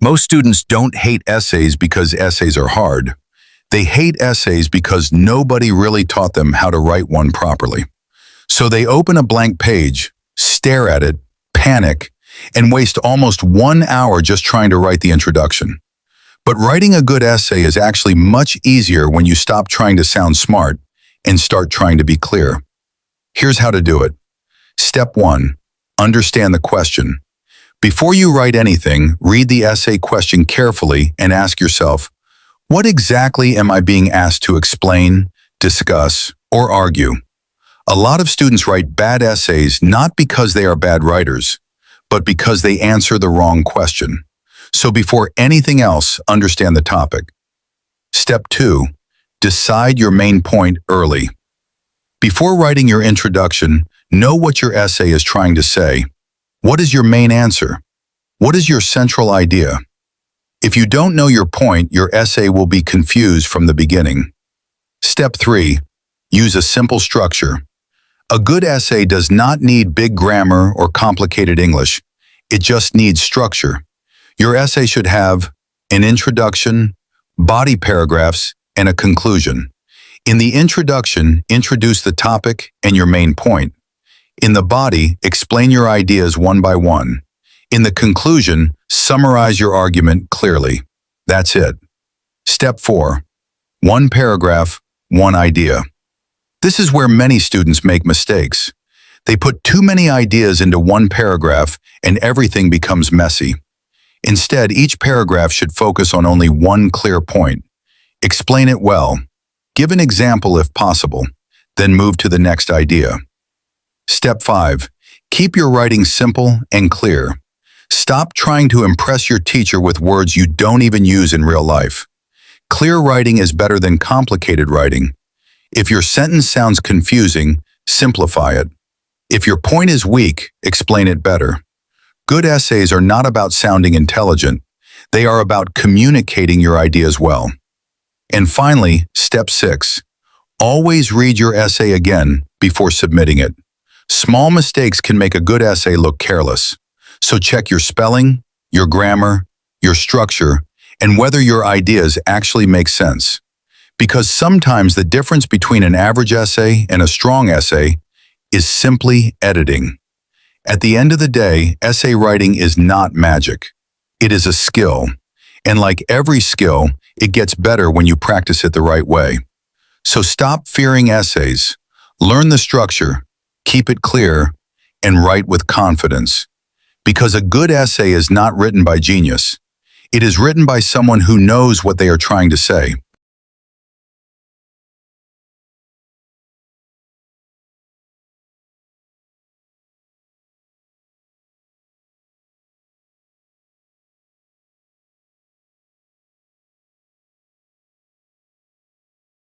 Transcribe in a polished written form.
Most students don't hate essays because essays are hard. They hate essays because nobody really taught them how to write one properly. So they open a blank page, stare at it, panic, and waste almost 1 hour just trying to write the introduction. But writing a good essay is actually much easier when you stop trying to sound smart and start trying to be clear. Here's how to do it. Step 1. Understand the question. Before you write anything, read the essay question carefully and ask yourself, what exactly am I being asked to explain, discuss, or argue? A lot of students write bad essays not because they are bad writers, but because they answer the wrong question. So before anything else, understand the topic. Step 2. Decide your main point early. Before writing your introduction, know what your essay is trying to say. What is your main answer? What is your central idea? If you don't know your point, your essay will be confused from the beginning. Step 3. Use a simple structure. A good essay does not need big grammar or complicated English. It just needs structure. Your essay should have an introduction, body paragraphs, and a conclusion. In the introduction, introduce the topic and your main point. In the body, explain your ideas one by one. In the conclusion, summarize your argument clearly. That's it. Step 4. One paragraph, one idea. This is where many students make mistakes. They put too many ideas into one paragraph and everything becomes messy. Instead, each paragraph should focus on only one clear point. Explain it well. Give an example if possible, then move to the next idea. Step 5. Keep your writing simple and clear. Stop trying to impress your teacher with words you don't even use in real life. Clear writing is better than complicated writing. If your sentence sounds confusing, simplify it. If your point is weak, explain it better. Good essays are not about sounding intelligent. They are about communicating your ideas well. And finally, step 6. Always read your essay again before submitting it. Small mistakes can make a good essay look careless. So check your spelling, your grammar, your structure, and whether your ideas actually make sense. Because sometimes the difference between an average essay and a strong essay is simply editing. At the end of the day, essay writing is not magic. It is a skill. And like every skill, it gets better when you practice it the right way. So stop fearing essays. Learn the structure, keep it clear, and write with confidence. Because a good essay is not written by genius. It is written by someone who knows what they are trying to say.